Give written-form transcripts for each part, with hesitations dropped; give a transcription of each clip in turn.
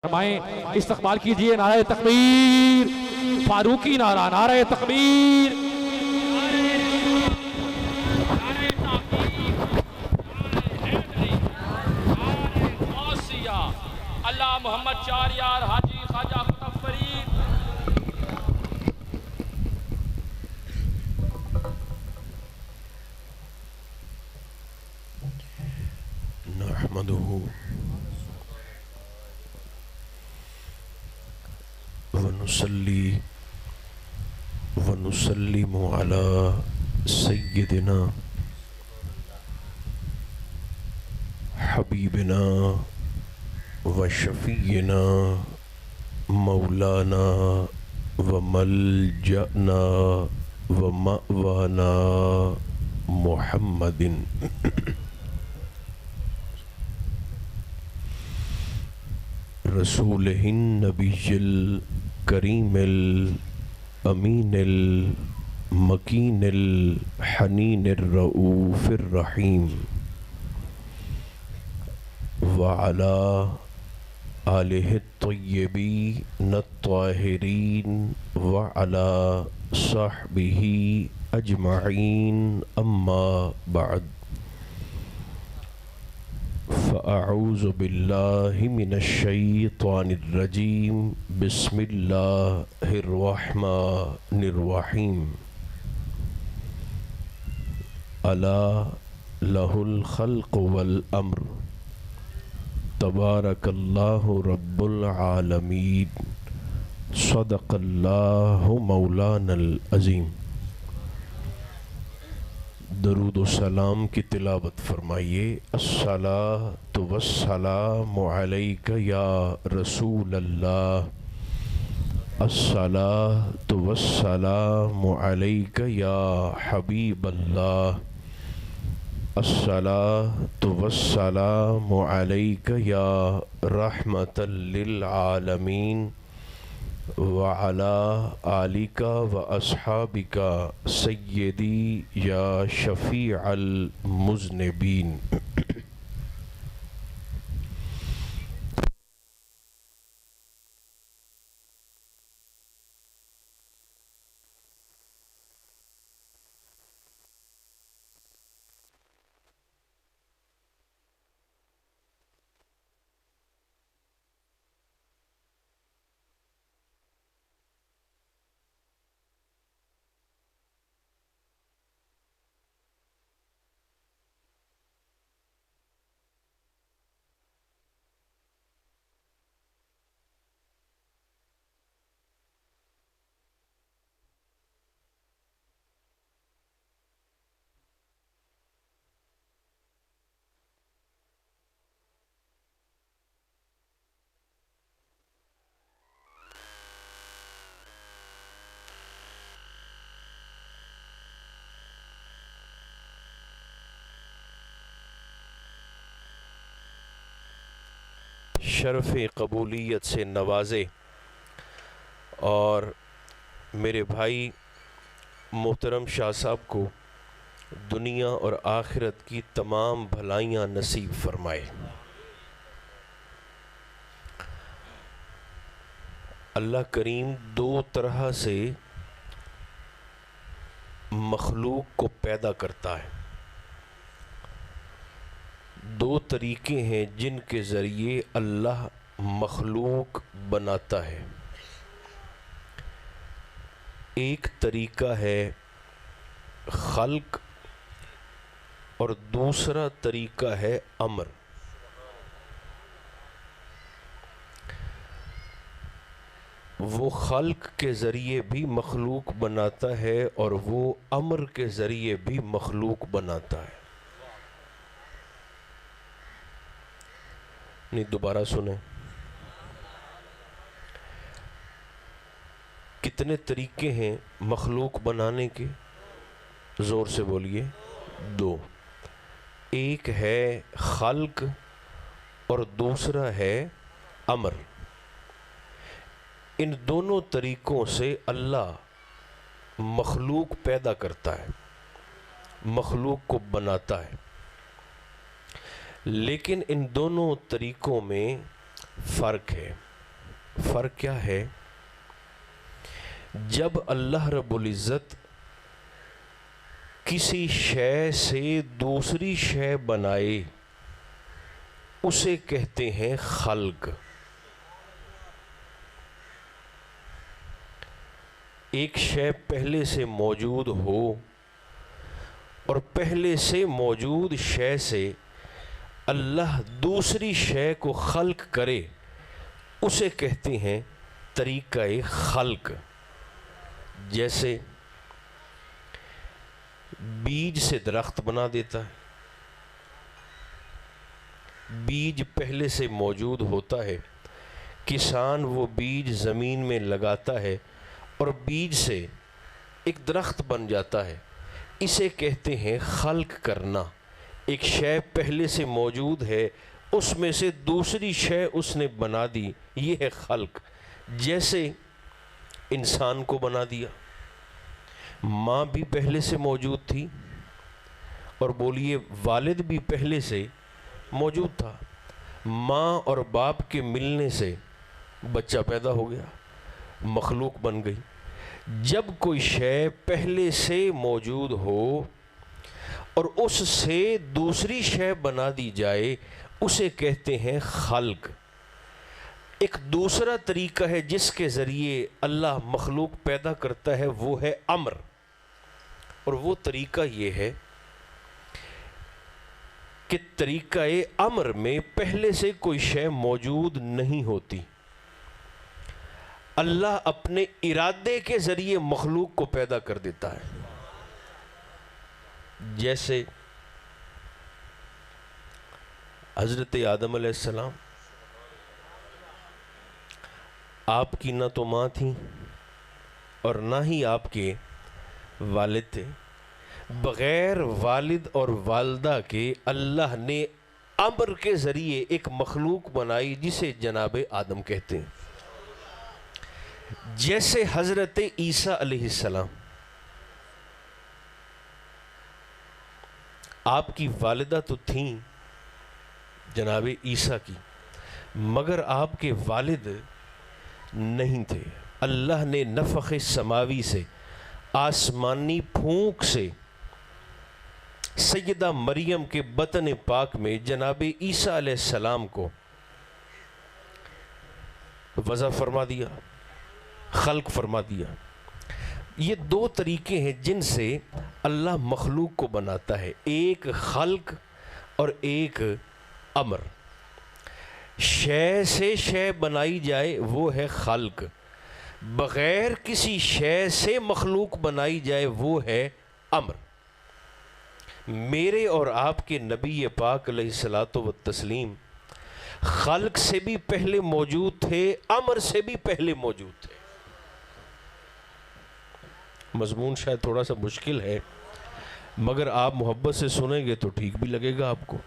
فرمائیں استقبال کیجئے نعرہ تکبیر، فاروقی نعرہ، نعرہ تکبیر، اللہ محمد چار یار حاجی خواجہ قطب فرید۔ نحمده ونصلي ونسلم على سيدنا حبيبنا وشفينا مولانا وملجأنا ومأوانا محمد رسوله النبي الكريم الأمين المكين الحنين الرؤوف الرحيم وعلى آله الطيبين الطاهرين وعلى صحبه أجمعين أما بعد فأعوذ بالله من الشيطان الرجيم بسم الله الرحمن الرحيم ألا له الخلق والأمر تبارك الله رب العالمين صدق الله مولانا العظيم۔ درود و سلام کی تلاوت فرمائیے۔ الصلاۃ والسلام علیک یا رسول اللہ، الصلاۃ والسلام علیک یا حبیب اللہ، الصلاۃ والسلام علیک یا رحمۃ للعالمین وعلى آلک واصحابک سیدی یا شفیع المذنبین۔ شرف قبولیت سے نوازے اور میرے بھائی محترم شاہ صاحب کو دنیا اور آخرت کی تمام بھلائیاں نصیب فرمائے۔ اللہ کریم دو طرح سے مخلوق کو پیدا کرتا ہے۔ دو طریقے ہیں جن کے ذریعے اللہ مخلوق بناتا ہے۔ ایک طریقہ ہے خلق اور دوسرا طریقہ ہے امر۔ وہ خلق کے ذریعے بھی مخلوق بناتا ہے اور وہ امر کے ذریعے بھی مخلوق بناتا ہے۔ نہیں، دوبارہ سنیں، کتنے طریقے ہیں مخلوق بنانے کے؟ زور سے بولیے۔ دو، ایک ہے خلق اور دوسرا ہے امر۔ ان دونوں طریقوں سے اللہ مخلوق پیدا کرتا ہے، مخلوق کو بناتا ہے۔ لیکن ان دونوں طریقوں میں فرق ہے۔ فرق کیا ہے؟ جب اللہ رب العزت کسی شے سے دوسری شے بنائے اسے کہتے ہیں خلق۔ ایک شے پہلے سے موجود ہو اور پہلے سے موجود شے سے اللہ دوسری شے کو خلق کرے اسے کہتے ہیں طریقہ خلق۔ جیسے بیج سے درخت بنا دیتا ہے، بیج پہلے سے موجود ہوتا ہے، کسان وہ بیج زمین میں لگاتا ہے اور بیج سے ایک درخت بن جاتا ہے، اسے کہتے ہیں خلق کرنا۔ ایک شے پہلے سے موجود ہے، اس میں سے دوسری شے اس نے بنا دی، یہ ہے خلق۔ جیسے انسان کو بنا دیا، ماں بھی پہلے سے موجود تھی اور بولیے والد بھی پہلے سے موجود تھا، ماں اور باپ کے ملنے سے بچہ پیدا ہو گیا، مخلوق بن گئی۔ جب کوئی شے پہلے سے موجود ہو اور اس سے دوسری شے بنا دی جائے اسے کہتے ہیں خلق۔ ایک دوسرا طریقہ ہے جس کے ذریعے اللہ مخلوق پیدا کرتا ہے، وہ ہے امر، اور وہ طریقہ یہ ہے کہ طریقہ امر میں پہلے سے کوئی شے موجود نہیں ہوتی، اللہ اپنے ارادے کے ذریعے مخلوق کو پیدا کر دیتا ہے۔ جیسے حضرت آدم علیہ السلام، آپ کی نہ تو ماں تھی اور نہ ہی آپ کے والد تھے، بغیر والد اور والدہ کے اللہ نے امر کے ذریعے ایک مخلوق بنائی جسے جناب آدم کہتے ہیں۔ جیسے حضرت عیسیٰ علیہ السلام، آپ کی والدہ تو تھیں جناب عیسیٰ کی، مگر آپ کے والد نہیں تھے۔ اللہ نے نفخ سماوی سے، آسمانی پھونک سے سیدہ مریم کے بطن پاک میں جناب عیسیٰ علیہ السلام کو وضع فرما دیا، خلق فرما دیا۔ یہ دو طریقے ہیں جن سے اللہ مخلوق کو بناتا ہے، ایک خلق اور ایک امر۔ شے سے شے بنائی جائے وہ ہے خلق، بغیر کسی شے سے مخلوق بنائی جائے وہ ہے امر۔ میرے اور آپ کے نبی پاک علیہ الصلوۃ والتسلیم خلق سے بھی پہلے موجود تھے، امر سے بھی پہلے موجود تھے۔ مضمون شاید تھوڑا سا مشکل ہے، مگر آپ محبت سے سنیں گے تو ٹھیک بھی لگے گا آپ کو۔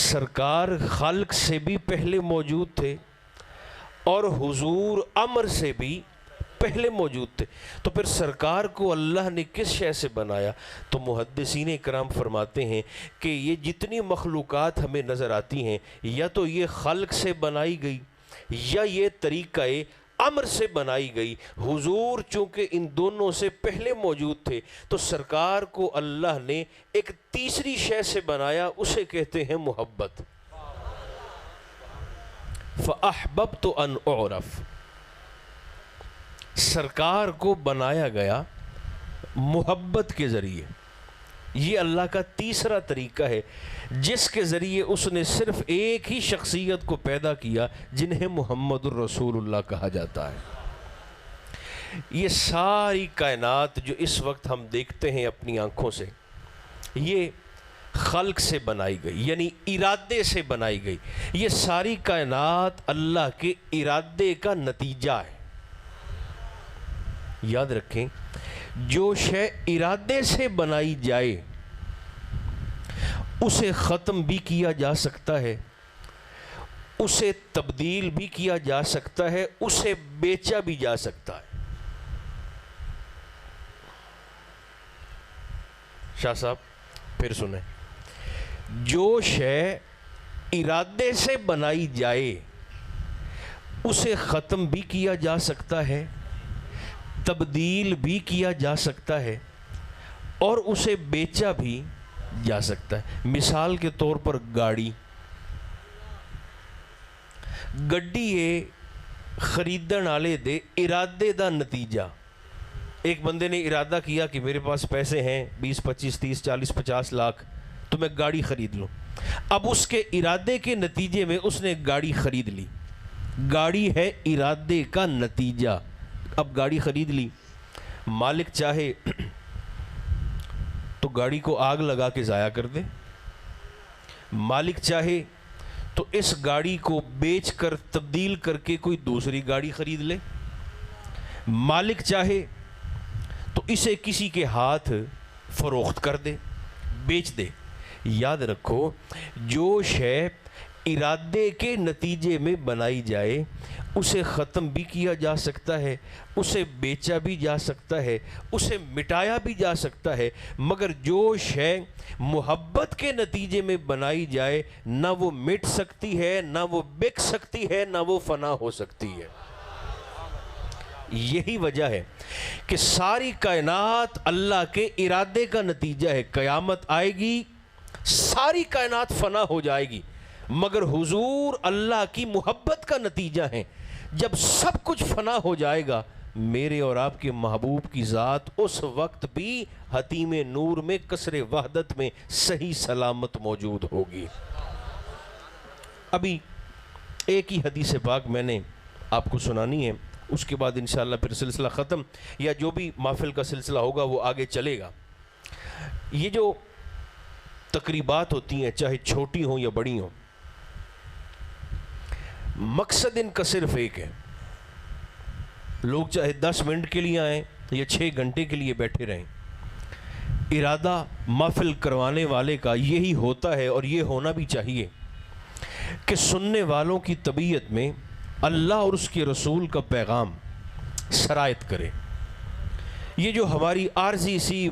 سرکار خلق سے بھی پہلے موجود تھے اور حضور امر سے بھی پہلے موجود تھے، تو پھر سرکار کو اللہ نے کس شے سے بنایا؟ تو محدثین اکرام فرماتے ہیں کہ یہ جتنی مخلوقات ہمیں نظر آتی ہیں یا تو یہ خلق سے بنائی گئی یا یہ طریقہ امر سے بنائی گئی۔ حضور چونکہ ان دونوں سے پہلے موجود تھے تو سرکار کو اللہ نے ایک تیسری شے سے بنایا، اسے کہتے ہیں محبت۔ فَأَحْبَبْتُ أَنْ أُعْرَفْ، سرکار کو بنایا گیا محبت کے ذریعے۔ یہ اللہ کا تیسرا طریقہ ہے جس کے ذریعے اس نے صرف ایک ہی شخصیت کو پیدا کیا جنہیں محمد الرسول اللہ کہا جاتا ہے۔ یہ ساری کائنات جو اس وقت ہم دیکھتے ہیں اپنی آنکھوں سے، یہ خلق سے بنائی گئی، یعنی ارادے سے بنائی گئی۔ یہ ساری کائنات اللہ کے ارادے کا نتیجہ ہے۔ یاد رکھیں، جو شے ارادے سے بنائی جائے اسے ختم بھی کیا جا سکتا ہے، اسے تبدیل بھی کیا جا سکتا ہے، اسے بیچا بھی جا سکتا ہے۔ شاہ صاحب پھر سنیں، جو شے ارادے سے بنائی جائے اسے ختم بھی کیا جا سکتا ہے، تبدیل بھی کیا جا سکتا ہے، اور اسے بیچا بھی جا سکتا ہے۔ مثال کے طور پر گاڑی خریدن والے دے ارادے دا نتیجہ، ایک بندے نے ارادہ کیا کہ میرے پاس پیسے ہیں 20 25 30 40 50 لاکھ تو میں گاڑی خرید لوں۔ اب اس کے ارادے کے نتیجے میں اس نے گاڑی خرید لی، گاڑی ہے ارادے کا نتیجہ۔ اب گاڑی خرید لی، مالک چاہے تو گاڑی کو آگ لگا کے ضائع کر دے، مالک چاہے تو اس گاڑی کو بیچ کر تبدیل کر کے کوئی دوسری گاڑی خرید لے، مالک چاہے تو اسے کسی کے ہاتھ فروخت کر دے، بیچ دے۔ یاد رکھو، جو شے ارادے کے نتیجے میں بنائی جائے اسے ختم بھی کیا جا سکتا ہے، اسے بیچا بھی جا سکتا ہے، اسے مٹایا بھی جا سکتا ہے، مگر جو شے محبت کے نتیجے میں بنائی جائے نہ وہ مٹ سکتی ہے، نہ وہ بک سکتی ہے، نہ وہ فنا ہو سکتی ہے۔ یہی وجہ ہے کہ ساری کائنات اللہ کے ارادے کا نتیجہ ہے۔ قیامت آئے گی، ساری کائنات فنا ہو جائے گی، مگر حضور اللہ کی محبت کا نتیجہ ہے۔ جب سب کچھ فنا ہو جائے گا، میرے اور آپ کے محبوب کی ذات اس وقت بھی حتیم نور میں کسر وحدت میں صحیح سلامت موجود ہوگی۔ ابھی ایک ہی حدیث پاک میں نے آپ کو سنانی ہے، اس کے بعد انشاءاللہ پھر سلسلہ ختم، یا جو بھی محفل کا سلسلہ ہوگا وہ آگے چلے گا۔ یہ جو تقریبات ہوتی ہیں، چاہے چھوٹی ہوں یا بڑی ہوں، مقصد ان کا صرف ایک ہے۔ لوگ چاہے 10 منٹ کے لیے آئیں یا 6 گھنٹے کے لیے بیٹھے رہیں، ارادہ محفل کروانے والے کا یہی ہوتا ہے، اور یہ ہونا بھی چاہیے کہ سننے والوں کی طبیعت میں اللہ اور اس کے رسول کا پیغام سرایت کرے۔ یہ جو ہماری عارضی سی